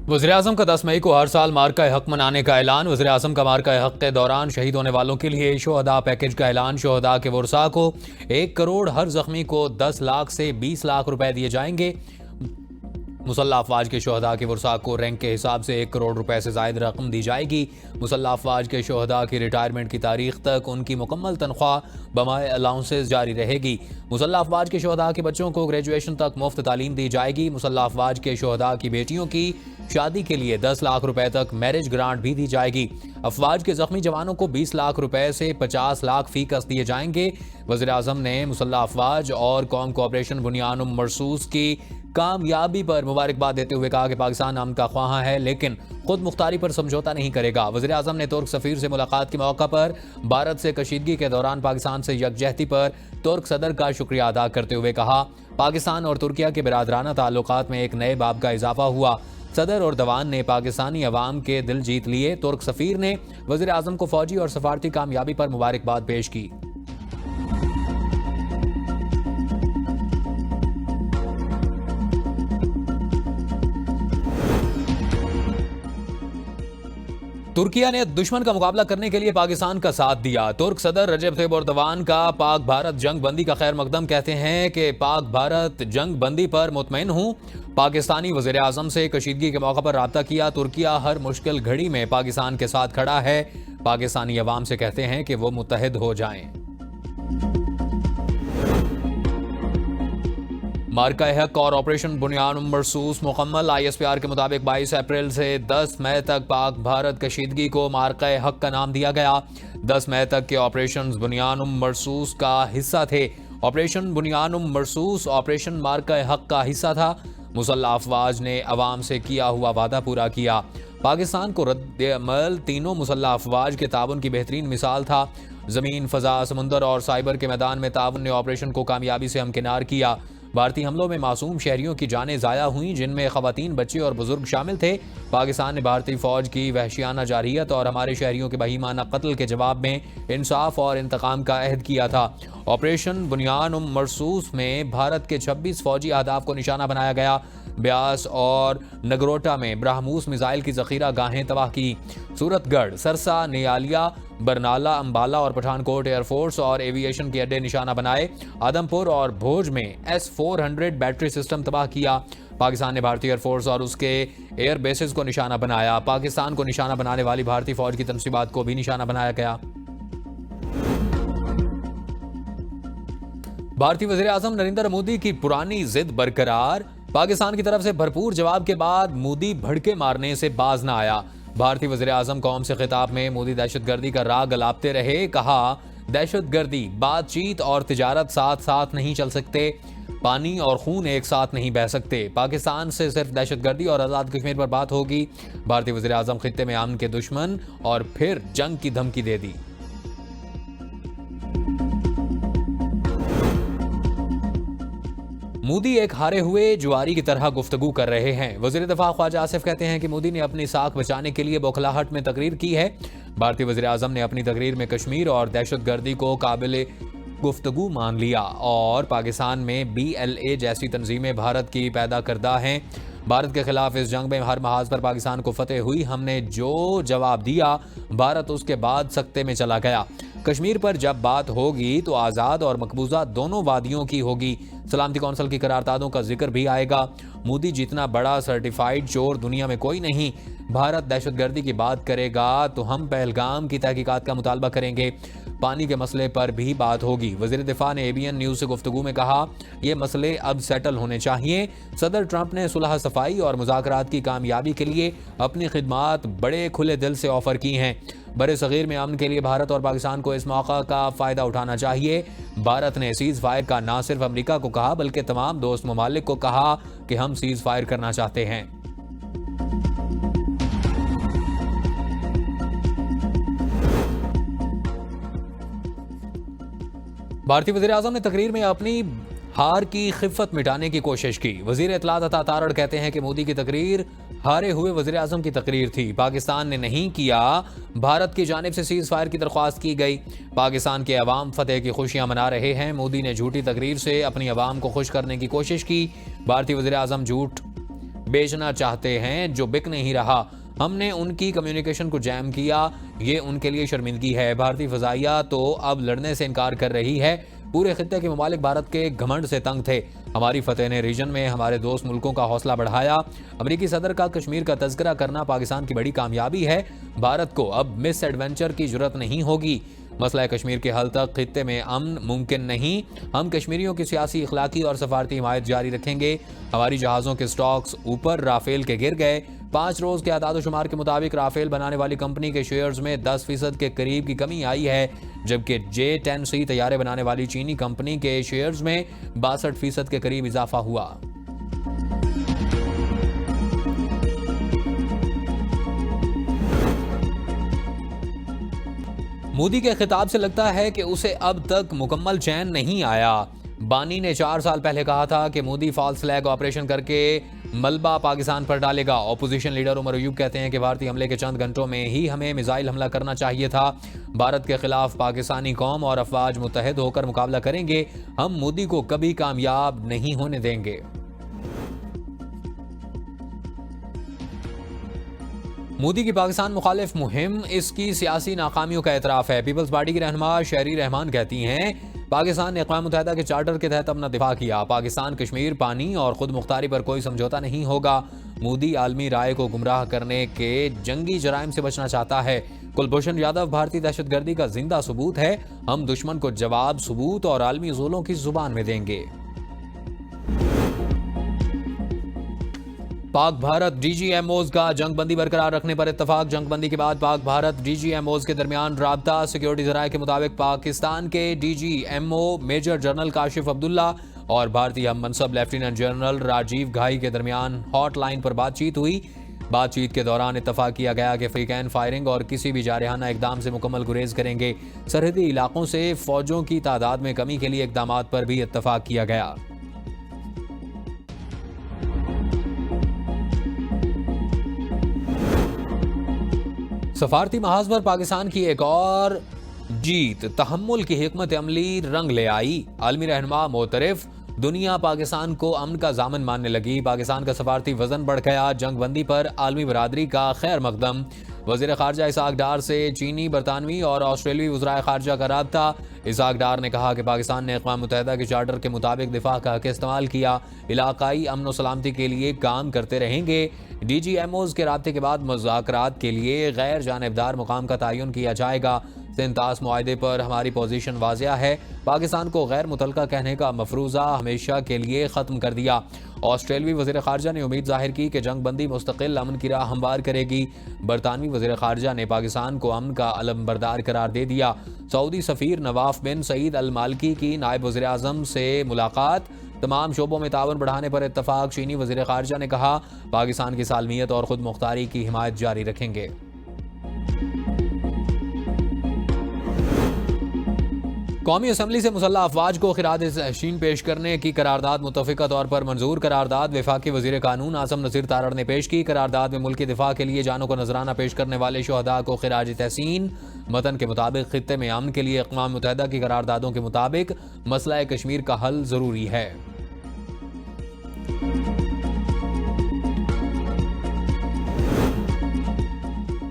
वज़ीर-ए-आज़म का 10 मई को हर साल मार्का-ए-हक मनाने का ऐलान। वज़ीर-ए-आज़म का मार्का-ए-हक के दौरान शहीद होने वालों के लिए शुहदा पैकेज का ऐलान। शुहदा के वर्सा को 1 करोड़, हर जख्मी को 10 लाख से 20 लाख रुपए दिए जाएंगे। मुसल्लह अफवाज के शुहदा के वर्सा को रैंक के हिसाब से 1 करोड़ रुपए से ज़ायद रकम दी जाएगी। मुसल्लह अफवाज के शुहदा की रिटायरमेंट की तारीख तक उनकी मुकम्मल तनख्वाह बमाए अलाउंसेस जारी रहेगी। मुसल्लह अफवाज के शुहदा के बच्चों को ग्रेजुएशन तक मुफ्त तालीम दी जाएगी। मुसल्लह अफवाज के शुहदा की बेटियों की शादी के लिए 10 लाख रुपए तक मैरिज ग्रांट भी दी जाएगी। अफवाज के जख्मी जवानों को 20 लाख रुपए से 50 लाख फीकस दिए जाएंगे। वज़ीर-ए-आज़म ने मुसल्लह अफवाज और कौम को ऑपरेशन बुनियान मरसूस की कामयाबी पर मुबारकबाद देते हुए कहा कि पाकिस्तान अमन का ख्वाहा है लेकिन खुद मुख्तारी पर समझौता नहीं करेगा। वज़ीर-ए-आज़म ने तुर्क सफ़ीर से मुलाकात के मौका पर भारत से कशीदगी के दौरान पाकिस्तान से यकजहती पर तुर्क सदर का शुक्रिया अदा करते हुए कहा, पाकिस्तान और तुर्किया के बिरादराना ताल्लुकात में एक नए बाब का इजाफा हुआ। सदर और दवान ने पाकिस्तानी अवाम के दिल जीत लिए। तुर्क सफ़ीर ने वज़ीर-ए-आज़म को फौजी और सफारती कामयाबी पर मुबारकबाद पेश की। तुर्किया ने दुश्मन का मुकाबला करने के लिए पाकिस्तान का साथ दिया। तुर्क सदर रजब तैयब एर्दोगान का पाक भारत जंग बंदी का खैर मकदम, कहते हैं कि पाक भारत जंग बंदी पर मुतमईन हूं। पाकिस्तानी वज़ीर आज़म से कशीदगी के मौका पर राब्ता किया। तुर्किया हर मुश्किल घड़ी में पाकिस्तान के साथ खड़ा है। पाकिस्तानी अवाम से कहते हैं कि वो मुत्तहिद हो जाएं। मार्का-ए-हक और ऑपरेशन बुनियान मरसूस मुकम्मल। ISPR के मुताबिक 22 अप्रैल से 10 मई तक पाक भारत कशीदगी को मार्का-ए-हक का नाम दिया गया। 10 मई तक के ऑपरेशन बुनियान मरसूस का हिस्सा थे। ऑपरेशन बुनियान मरसूस ऑपरेशन मार्का-ए-हक का हिस्सा था। मुसल्लह अफवाज ने अवाम से किया हुआ वादा पूरा किया। पाकिस्तान को रद्द-ए-अमल तीनों मुसल्लह अफवाज के ताउन की बेहतरीन मिसाल था। जमीन, फजा, समुंदर और साइबर के मैदान में ताउन ने ऑपरेशन को कामयाबी से हमकिनार किया। भारतीय हमलों में मासूम शहरियों की जानें ज़ाया हुई, जिनमें ख़वातीन, बच्चे और बुजुर्ग शामिल थे। पाकिस्तान ने भारतीय फौज की वहशियाना जारहियत और हमारे शहरियों के बहीमाना कत्ल के जवाब में इंसाफ और इंतकाम का अहद किया था। ऑपरेशन बुनियान मरसूस में भारत के 26 फौजी अहदाफ को निशाना बनाया गया। ब्यास और नगरोटा में ब्राह्मूस मिसाइल की जखीरा गाहें तबाह की। सूरतगढ़, सरसा, नियालिया, बरनाला, अंबाला और पठानकोट एयरफोर्स और एविएशन के अड्डे निशाना बनाए। आदमपुर और भोज में S-400 बैटरी सिस्टम तबाह किया। पाकिस्तान ने भारतीय एयरफोर्स और उसके एयर बेसेस को निशाना बनाया। पाकिस्तान को निशाना बनाने वाली भारतीय फौज की तनसीबात को भी निशाना बनाया गया। भारतीय वज़ीर-ए-आज़म नरेंद्र मोदी की पुरानी जिद बरकरार। पाकिस्तान की तरफ से भरपूर जवाब के बाद मोदी भड़के मारने से बाज न आया। भारतीय वज़ीर-ए-आज़म कौम से खिताब में मोदी दहशतगर्दी का राग अलापते रहे। कहा, दहशतगर्दी, बातचीत और तिजारत साथ साथ नहीं चल सकते। पानी और खून एक साथ नहीं बह सकते। पाकिस्तान से सिर्फ दहशतगर्दी और आज़ाद कश्मीर पर बात होगी। भारतीय वज़ीर-ए-आज़म खित्ते में अमन के दुश्मन और फिर जंग की धमकी दे दी। मोदी एक हारे हुए जुआरी की तरह गुफ्तगू कर रहे हैं। वज़ीर दफ़ा ख्वाजा आसिफ कहते हैं कि मोदी ने अपनी साख बचाने के लिए बौखलाहट में तकरीर की है। भारतीय वज़ीर-ए-आज़म ने अपनी तकरीर में कश्मीर और दहशतगर्दी को काबिल गुफ्तगू मान लिया और पाकिस्तान में BLA जैसी तंजीमें भारत की पैदा करदा हैं। भारत के खिलाफ इस जंग में हर महाज पर पाकिस्तान को फतेह हुई। हमने जो जवाब दिया, भारत उसके बाद सख्ते में चला गया। कश्मीर पर जब बात होगी तो आज़ाद और मकबूजा दोनों वादियों की होगी। सलामती कौंसिल की करारदादों का जिक्र भी आएगा। मोदी जितना बड़ा सर्टिफाइड चोर दुनिया में कोई नहीं। भारत दहशतगर्दी की बात करेगा तो हम पहलगाम की तहकीकात का मुतालबा करेंगे। पानी के मसले पर भी बात होगी। वज़ीर दिफा ने ABN न्यूज़ से गुफ्तगू में कहा, ये मसले अब सेटल होने चाहिए। सदर ट्रंप ने सुलह सफाई और मुज़ाकरात की कामयाबी के लिए अपनी खिदमात बड़े खुले दिल से ऑफर की हैं। बड़े सगीर में अमन के लिए भारत और पाकिस्तान को इस मौका का फ़ायदा उठाना चाहिए। भारत ने सीज़ फायर का ना सिर्फ अमेरिका को कहा बल्कि तमाम दोस्त ममालिक को कहा कि हम सीज़ फायर करना चाहते हैं। भारतीय वज़ीर-ए-आज़म ने तकरीर में अपनी हार की खिफ़त मिटाने की कोशिश की। वज़ीर इत्तलात अता तारड़ कहते हैं कि मोदी की तकरीर हारे हुए वज़ीर-ए-आज़म की तकरीर थी। पाकिस्तान ने नहीं किया, भारत की जानिब से सीज़ फायर की दरख्वास्त की गई। पाकिस्तान के अवाम फतेह की खुशियां मना रहे हैं। मोदी ने झूठी तकरीर से अपनी अवाम को खुश करने की कोशिश की। भारतीय वज़ीर-ए-आज़म झूठ बेचना चाहते हैं जो बिक नहीं रहा। हमने उनकी कम्युनिकेशन को जैम किया, ये उनके लिए शर्मिंदगी है। भारतीय फजाइया तो अब लड़ने से इनकार कर रही है। पूरे खित्ते के ममालिक भारत के घमंड से तंग थे। हमारी फतेह ने रीजन में हमारे दोस्त मुल्कों का हौसला बढ़ाया। अमेरिकी सदर का कश्मीर का तज़किरा करना पाकिस्तान की बड़ी कामयाबी है। भारत को अब मिस एडवेंचर की जरूरत नहीं होगी। मसला कश्मीर के हल तक खित्ते में अमन मुमकिन नहीं। हम कश्मीरियों की सियासी, इखलाकी और सफारती हिमायत जारी रखेंगे। हमारी जहाज़ों के स्टॉक्स ऊपर राफेल के गिर गए। 5 रोज के आदाद शुमार के मुताबिक राफेल बनाने वाली कंपनी के शेयर्स में 10% के करीब की कमी आई है, जबकि J-10C तैयारे बनाने वाली चीनी कंपनी के शेयर्स में 62% के करीब इजाफा हुआ। मोदी के खिताब से लगता है कि उसे अब तक मुकम्मल चैन नहीं आया। बानी ने 4 साल पहले कहा था कि मोदी फॉल्स फ्लैग ऑपरेशन करके मलबा पाकिस्तान पर डालेगा। ऑपोजिशन लीडर उमर अयूब कहते हैं कि भारतीय हमले के चंद घंटों में ही हमें मिसाइल हमला करना चाहिए था। भारत के खिलाफ पाकिस्तानी कौम और अफवाज मुत्तहिद होकर मुकाबला करेंगे। हम मोदी को कभी कामयाब नहीं होने देंगे। मोदी की पाकिस्तान मुखालिफ मुहिम इसकी सियासी नाकामियों का एतराफ है। पीपल्स पार्टी की रहनुमा शहरी रहमान कहती हैं, पाकिस्तान ने अक़वाम मुत्तहिदा के चार्टर के तहत अपना दिफा किया। पाकिस्तान कश्मीर, पानी और खुद मुख्तारी पर कोई समझौता नहीं होगा। मोदी आलमी राय को गुमराह करने के जंगी जराइम से बचना चाहता है। कुलभूषण यादव भारतीय दहशतगर्दी का जिंदा सबूत है। हम दुश्मन को जवाब, सबूत और आलमी ज़ुल्मों की जुबान में देंगे। पाक भारत DGMOs का जंगबंदी बरकरार रखने पर इत्तफाक। जंगबंदी के बाद पाक भारत DGMOs के दरमियान राबता। सिक्योरिटी ज़राए के मुताबिक पाकिस्तान के DGMO major general Kashif Abdullah और भारतीय हम मनसब लेफ्टिनेंट जनरल राजीव घाई के दरमियान हॉटलाइन पर बातचीत हुई। बातचीत के दौरान इत्तफाक किया गया कि फ्रीकैन फायरिंग और किसी भी जारहाना इकदाम से मुकम्मल गुरेज करेंगे। सरहदी इलाकों से फौजों की तादाद में कमी के लिए इकदाम पर भी इत्तफाक किया गया। सफारती महाज पर पाकिस्तान की एक और जीत। तहम्मुल की हिकमत अमली रंग ले आई। आलमी रहनुमा मोतरफ, दुनिया पाकिस्तान को अमन का जामन मानने लगी। पाकिस्तान का सफारती वजन बढ़ गया। जंगबंदी पर आलमी बरादरी का खैर मकदम। वज़ीर ख़ारजा इसाक डार से चीनी, बरतानवी और ऑस्ट्रेलियाई वज़राए ख़ारजा का राब्ता। इसाक डार ने कहा कि पाकिस्तान ने अक़वाम मुत्तहिदा के चार्टर के मुताबिक दिफा का हक इस्तेमाल किया। इलाकाई अमन व सलामती के लिए काम करते रहेंगे। DGMOs के राब्ते के बाद मुज़ाकरात के लिए गैर जानिबदार मुकाम का तयन किया जाएगा। सिंतास मुआहदे पर हमारी पोजीशन वाज़िया है। पाकिस्तान को गैर मुतलका कहने का मफरूज़ा हमेशा के लिए ख़त्म कर दिया। ऑस्ट्रेलियाई वज़ीर ख़ारजा ने उम्मीद जाहिर की कि जंगबंदी मुस्तकिल अमन की राह हमवार करेगी। बरतानवी वज़ीर ख़ारजा ने पाकिस्तान को अमन का अलमबरदार करार दे दिया। सऊदी सफ़ीर नवाफ बिन सईद अल मालिकी की नायब वज़ीर आज़म से मुलाकात। तमाम शोबों में तावन बढ़ाने पर इत्तफाक। चीनी वज़ीर ख़ारजा ने कहा, पाकिस्तान की सालमियत और खुद मुख्तारी की हिमायत जारी रखेंगे। कौमी असम्बली से मुसल्लह अफवाज को खिरात तहसीन पेश करने की करारदाद मुतफ़िका तौर पर मंजूर। करारदाद वफाकी वज़ीर कानून आज़म नज़ीर तारड़ ने पेश की। करारदाद में मुल्क के दिफा के लिए जानों को नजराना पेश करने वाले शहदा को खिराज तहसीन। मतन के मुताबिक खित्ते में अमन के लिए अक़वाम मुत्तहिदा की करारदादों के मुताबिक मसला कश्मीर का हल ज़रूरी है।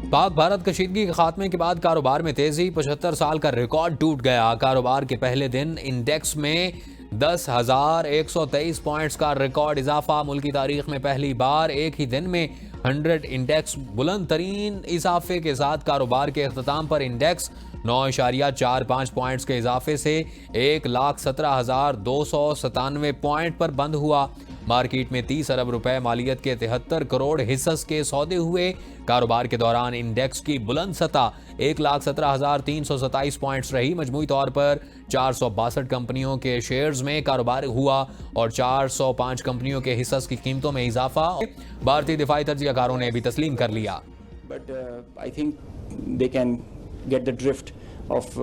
पाक भारत कशीदगी के खात्मे के बाद कारोबार में तेजी। 75 साल का रिकॉर्ड टूट गया। कारोबार के पहले दिन इंडेक्स में 10,123 पॉइंट्स का रिकॉर्ड इजाफा। मुल्क की तारीख में पहली बार एक ही दिन में 100 इंडेक्स बुलंद तरीन इजाफे के साथ कारोबार के अख्ताम पर इंडेक्स 9.45 पॉइंट्स के इजाफे से 1,17,297 पॉइंट पर बंद हुआ। मार्केट में 30 अरब रुपए मालियत के 73 करोड़ हिस्स के सौदे हुए। कारोबार के दौरान इंडेक्स की बुलंद सतह 1,17,327 पॉइंट्स रही। मजमूई तौर पर 462 कंपनियों के शेयर्स में कारोबार हुआ और 405 कंपनियों के हिस्स की कीमतों में इजाफा भारतीय दिफाई तज्जियाकारों ने भी तस्लीम कर लिया। But I think they can get the drift of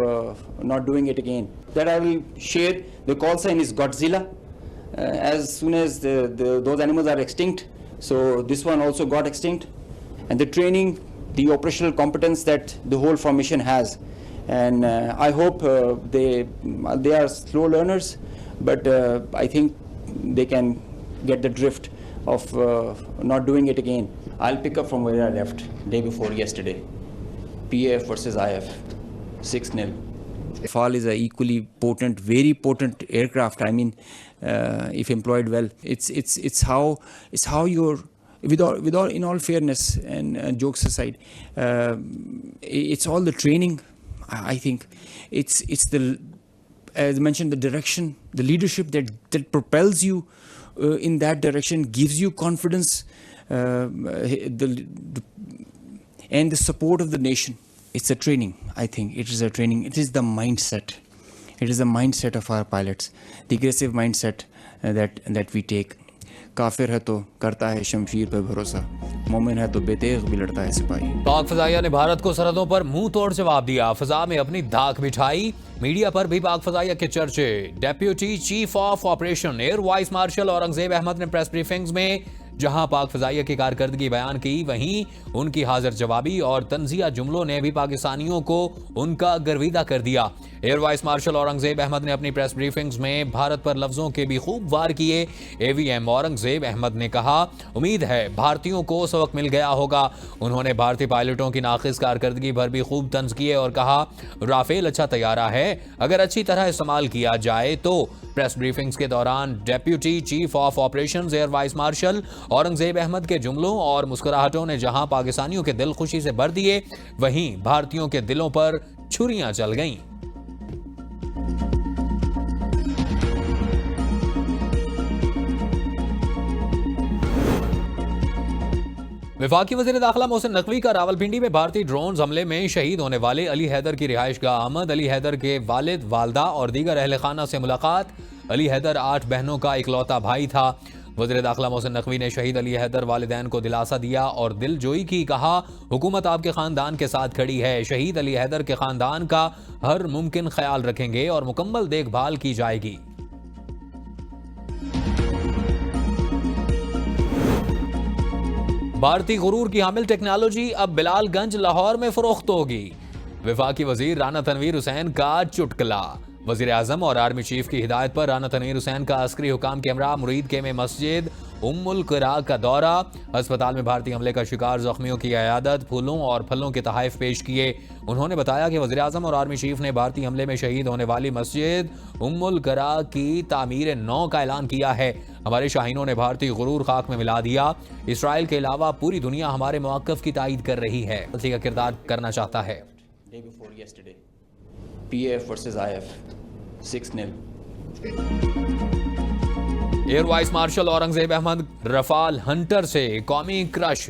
not doing it again. That I will share. The call sign is Godzilla. As soon as those animals are extinct, so this one also got extinct. And the training, the operational competence that the whole formation has, and I hope they are slow learners, but I think they can get the drift of not doing it again. I'll pick up from where I left day before yesterday. PAF versus IF, 6-0. Rafale is a equally potent, very potent aircraft. I mean, if employed well, it's how you're, with all in all fairness and jokes aside, it's all the training. I think it's the, as mentioned, the direction, the leadership that propels you in that direction, gives you confidence, and the support of the nation. It's a training. I think it is a training. It is the mindset. It is the mindset of our pilots, the aggressive mindset that we take. काफिर है तो करता है शमशीर पे भरोसा, मोमिन है तो बेतेग भी लड़ता है सिपाही। पाक फजाइया ने भारत को सरहदों पर मुंह तोड़ जवाब दिया, फजा में अपनी धाक बिठाई। मीडिया पर भी पाक फजाइया के चर्चे। Deputy chief of operation air vice marshal Aurangzeb Ahmed ने प्रेस ब्रीफिंग्स में जहां पाक फजाइया की कारकर्दगी बयान की, वहीं उनकी हाजिर जवाबी और तंजिया जुमलों ने भी पाकिस्तानियों को उनका गर्विदा कर दिया। Air vice marshal Aurangzeb Ahmed ने अपनी प्रेस ब्रीफिंग्स में भारत पर लफ्जों के भी खूब वार किए। एवीएम औरंगजेब अहमद ने कहा, उम्मीद है भारतीयों को सबक मिल गया होगा। उन्होंने भारतीय पायलटों की नाकिस कारकर्दगी पर भी खूब तंज किए और कहा, राफेल अच्छा तैयारा है, अगर अच्छी तरह इस्तेमाल किया जाए तो। प्रेस ब्रीफिंग्स के दौरान deputy chief of operations air vice marshal Aurangzeb Ahmed के जुमलों और मुस्कुराहटों ने जहां पाकिस्तानियों के दिल खुशी से भर दिए, वहीं भारतीयों के दिलों पर छुरियां चल गईं। वफाकी वज़ीर दाखिला मोहसिन नकवी का रावलपिंडी में भारतीय ड्रोन हमले में शहीद होने वाले अली हैदर की रिहाइशगाह आमद। अली हैदर के वालिद, वालदा और दीगर अहले खाना से मुलाकात। अली हैदर 8 बहनों का इकलौता भाई था। वज़ीर दाखिला मोहसिन नकवी ने शहीद अली हैदर वालिदैन को दिलासा दिया और दिलजोई की। कहा, हुकूमत आपके खानदान के साथ खड़ी है। शहीद अली हैदर के खानदान का हर मुमकिन ख्याल रखेंगे और मुकम्मल देखभाल की जाएगी। भारतीय गुरूर की हामिल टेक्नोलॉजी अब बिलालगंज, लाहौर में फरोख्त होगी। वफाकी वजीर राना तनवीर हुसैन का चुटकला। वजीर आजम और आर्मी चीफ की हिदायत पर राना तनवीर हुसैन का अस्करी हुकाम के हमरा मुरीद के में मस्जिद उम्मुल क़ुरा का दौरा। अस्पताल में भारतीय हमले का शिकार जख्मियों की अयादत, फूलों और फलों के तोहफे पेश किए। उन्होंने बताया कि वज़ीर आज़म और आर्मी चीफ ने भारतीय हमले में शहीद होने वाली मस्जिद उम्मुल क़ुरा की तामीर नौ का ऐलान किया है। हमारे शाहीनों ने भारतीय गुरूर खाक में मिला दिया। इसराइल के अलावा पूरी दुनिया हमारे मौक़िफ़ की तायीद कर रही है, का किरदार करना चाहता है। PAF versus IF, 6-0. Air vice marshal Aurangzeb Ahmed Rafale hunter से कौमी क्रश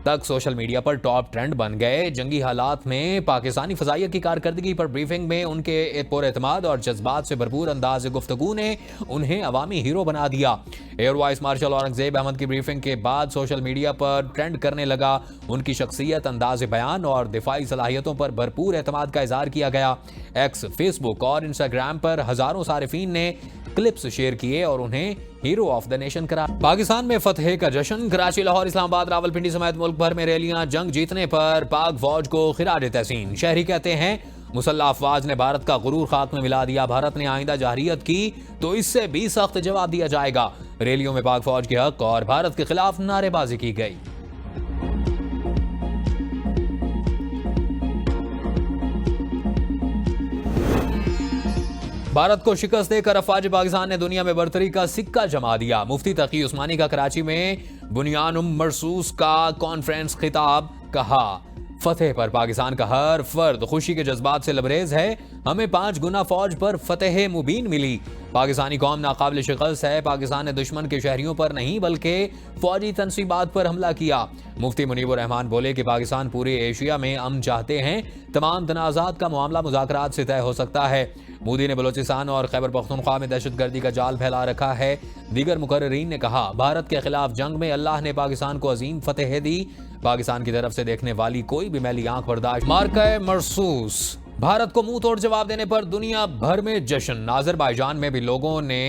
तक सोशल मीडिया पर टॉप ट्रेंड बन गए। जंगी हालात में पाकिस्तानी फजाइया की कारकर्दगी पर ब्रीफिंग में उनके पुरएतमाद और जज्बात से भरपूर अंदाज गुफ्तगू ने उन्हें अवामी हीरो बना दिया। Air vice marshal Aurangzeb Ahmed की ब्रीफिंग के बाद सोशल मीडिया पर ट्रेंड करने लगा। उनकी शख्सियत, अंदाज बयान और दिफाई सलाहियतों पर भरपूर एतमाद का इजहार किया गया। एक्स, फेसबुक और इंस्टाग्राम पर हजारों सारिफीन ने क्लिप्स शेयर किए और उन्हें हीरो ऑफ द नेशन करार। पाकिस्तान में फतह का जश्न। कराची, लाहौर, इस्लामाबाद, रावलपिंडी समेत मुल्क भर में रैलियां। जंग जीतने पर पाक फौज को खिराज तहसीन। शहरी कहते हैं, मुसल्लह अफवाज ने भारत का गुरूर खाक में मिला दिया। भारत ने आइंदा जाहिरियत की तो इससे भी सख्त जवाब दिया जाएगा। रैलियों में पाक फौज के हक और भारत के खिलाफ नारेबाजी की गई। भारत को शिकस्त देकर अफवाज पाकिस्तान ने दुनिया में बरतरी का सिक्का जमा दिया। मुफ्ती तकी उस्मानी का कराची में बुनियानुम मरसूस का कॉन्फ्रेंस खिताब। कहा, फतेह पर पाकिस्तान का हर फर्द खुशी के जज्बात से लबरेज है। हमें 5 गुना फौज पर फतेह मुबीन मिली। पाकिस्तानी कौम नाकाबिल शिकस्त है। पाकिस्तान ने दुश्मन के शहरियों पर नहीं बल्कि फौजी तनसीबात पर हमला किया। मुफ्ती मुनीबुर रहमान बोले कि पाकिस्तान पूरे एशिया में अमन चाहते हैं। तमाम तनाज़ात का मामला मुज़ाकरात से तय हो सकता है। मोदी ने बलोचिस्तान और खैबर पख्तूनख्वा में दहशतगर्दी का जाल फैला रखा है। दीगर मुकर्रिरीन ने कहा, भारत के खिलाफ जंग में अल्लाह ने पाकिस्तान को अजीम फतेह दी। पाकिस्तान की तरफ से देखने वाली कोई भी मैली आंख बर्दाश्त। मार्का मरसूस। भारत को मुंह तोड़ जवाब देने पर दुनिया भर में जश्न। अज़रबैजान में भी लोगों ने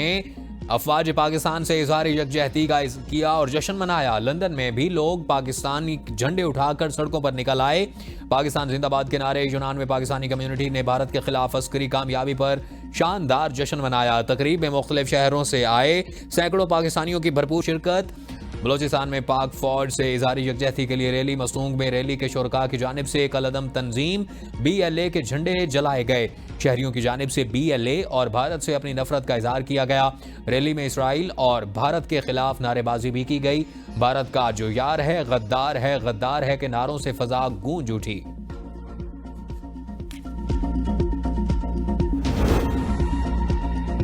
अफवाज पाकिस्तान से इज़हार यकजहती का किया और जश्न मनाया। लंदन में भी लोग पाकिस्तानी झंडे उठाकर सड़कों पर निकल आए। पाकिस्तान जिंदाबाद के नारे। यूनान में पाकिस्तानी कम्युनिटी ने भारत के खिलाफ अस्करी कामयाबी पर शानदार जश्न मनाया। तकरीब में मुख्तलिफ शहरों से आए सैकड़ों पाकिस्तानियों की भरपूर शिरकत। बलोचिस्तान में पाक फौज से इज़हारी यकजहती के लिए रैली। मसनूक में रैली के शुरका की जानिब से कलअदम तंजीम BLA के झंडे जलाए गए। शहरियों की जानिब से BLA और भारत से अपनी नफरत का इजहार किया गया। रैली में इसराइल और भारत के खिलाफ नारेबाजी भी की गई। भारत का जो यार है गद्दार है के नारों से फजा गूंज उठी।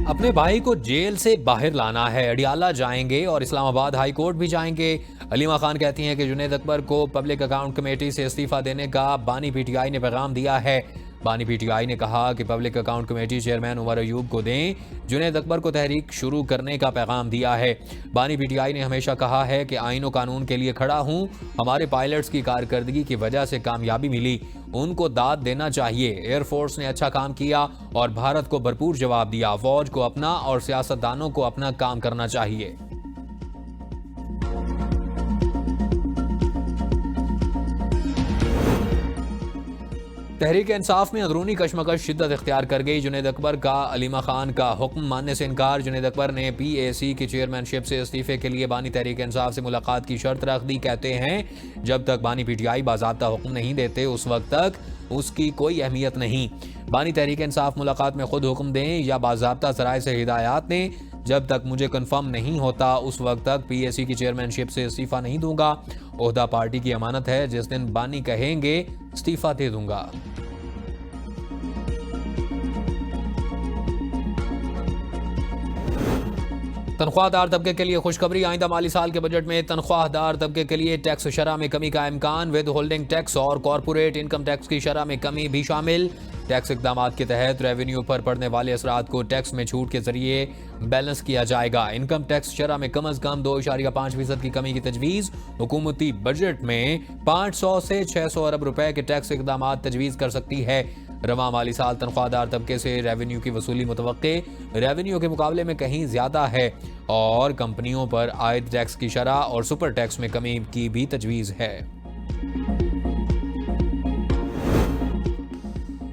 अपने भाई को जेल से बाहर लाना है, अडियाला जाएंगे और इस्लामाबाद हाई कोर्ट भी जाएंगे। अलीमा खान कहती हैं कि जुनैद अकबर को पब्लिक अकाउंट कमेटी से इस्तीफा देने का बानी PTI ने पैगाम दिया है। बानी PTI ने कहा कि public account committee chairman Omar Ayub को दें। जुनैद अकबर को तहरीक शुरू करने का पैगाम दिया है। बानी PTI ने हमेशा कहा है कि आईन और कानून के लिए खड़ा हूं। हमारे पायलट्स की कारकर्दगी की वजह से कामयाबी मिली, उनको दाद देना चाहिए। एयरफोर्स ने अच्छा काम किया और भारत को भरपूर जवाब दिया। फौज को अपना और सियासतदानों को अपना काम करना चाहिए। तहरीक इंसाफ में अंदरूनी कशमकश शिद्दत इख्तियार कर गई। जुनैद अकबर का अलीमा खान का हुक्म मानने से इनकार। जुनैद अकबर ने PAC की चेयरमैनशिप से इस्तीफे के लिए बानी तहरीक इंसाफ से मुलाकात की शर्त रख दी। कहते हैं जब तक बानी PTI बाज़ाब्ता हुक्म नहीं देते उस वक्त तक उसकी कोई अहमियत नहीं। बानी तहरीक इंसाफ मुलाकात में खुद हुक्म दें या बाज़ाब्ता ज़राए से हिदायत दें, जब तक मुझे कन्फर्म नहीं होता उस वक्त तक PAC की चेयरमैनशिप से इस्तीफा नहीं दूंगा। ओहदा पार्टी की अमानत है, जिस दिन बानी कहेंगे इस्तीफा दे दूंगा। तनख्वाहदार तबके के लिए खुशखबरी। आइंदा माली साल के बजट में तनख्वाहदार तबके के लिए टैक्स शरह में कमी का इम्कान। विद होल्डिंग टैक्स और कॉरपोरेट इनकम टैक्स की शरह में कमी भी शामिल। टैक्स इकदाम के तहत रेवेन्यू पर पड़ने वाले असरात को टैक्स में छूट के जरिए बैलेंस किया जाएगा। इनकम टैक्स शरह में कम अज कम 2.5% की कमी की तजवीज़। हुकूमती बजट में 500 से 600 अरब रुपए के टैक्स इकदाम तजवीज़ कर सकती है। रवां माली साल तनख्वाहदार तबके से रेवेन्यू की वसूली मुतवक्के रेवेन्यू के मुकाबले में कहीं ज्यादा है और कंपनियों पर आयद टैक्स की शरह और सुपर टैक्स में कमी की भी तजवीज़ है।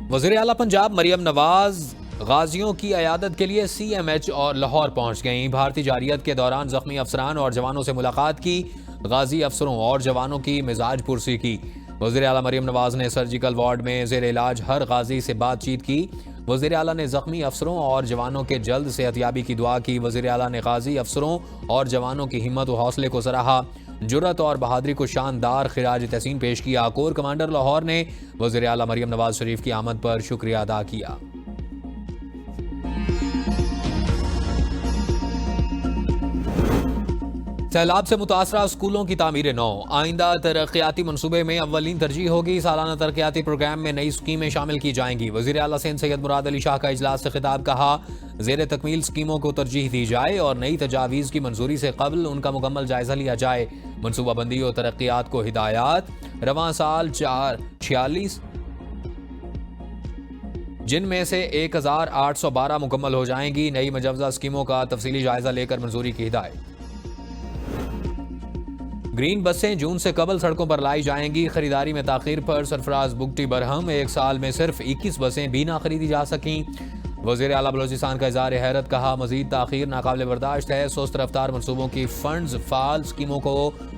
वज़ीर आला पंजाब मरियम नवाज गाजियों की अयादत के लिए CMH और लाहौर पहुंच गईं। भारतीय जारियत के दौरान जख्मी अफसरान और जवानों से मुलाकात की। गाजी अफसरों और जवानों की मिजाज पुरसी की। वज़ीर आला मरियम नवाज ने सर्जिकल वार्ड में ज़ेर इलाज हर गाजी से बातचीत की। वज़ीर आला ने जख्मी अफसरों और जवानों के जल्द सेहतयाबी की दुआ की। वज़ीर आला ने गाजी अफसरों और जवानों की हिम्मत और हौसले को सराहा। जुर्रत और बहादुरी को शानदार खिराज तहसीन पेश किया। कोर कमांडर लाहौर ने वज़ीर आला मरियम नवाज शरीफ की आमद पर शुक्रिया अदा किया। सैलाब से मुतासरा स्कूलों की तामीर नौ। आइंदा तरक्याती मनसूबे में अव्वलीन तरजीह होगी। सालाना तरक्याती प्रोग्राम में नई स्कीमें शामिल की जाएंगी। वज़ीर आला सिंध सैयद मुराद अली शाह का इजलास से खिताब। कहा ज़ेर तकमील स्कीमों को तरजीह दी जाए और नई तजावीज़ की मंजूरी से कबल उनका मुकम्मल जायजा लिया जाए। मनसूबाबंदी और तरक्यात को हिदायत। रवां साल 446 जिनमें से 1812 मुकम्मल हो जाएंगी। नई मुजवजा स्कीमों का तफसीली जायजा लेकर मंजूरी की हिदायत। ग्रीन बसें जून से कबल सड़कों पर लाई जाएंगी। खरीदारी में ताखीर पर सरफराज बुगटी बरहम। एक साल में सिर्फ 21 बसें भी ना खरीदी जा सकीं। वज़ीर आला बलोचिस्तान का इज़हार हैरत। कहा मजीद ताखीर नाकाबिल बर्दाश्त है। सुस्त रफ्तार मनसूबों की फंड्स फाल स्कीमों को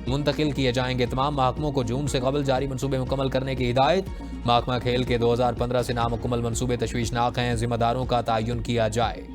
मुंतकिल किए जाएंगे। तमाम महकमों को जून से कबल जारी मनसूबे मुकम्मल करने की हिदायत। महकमा खेल के 2015 से नामुकम्मल मनसूबे तशवीशनाक हैं, जिम्मेदारों का तयन किया जाए।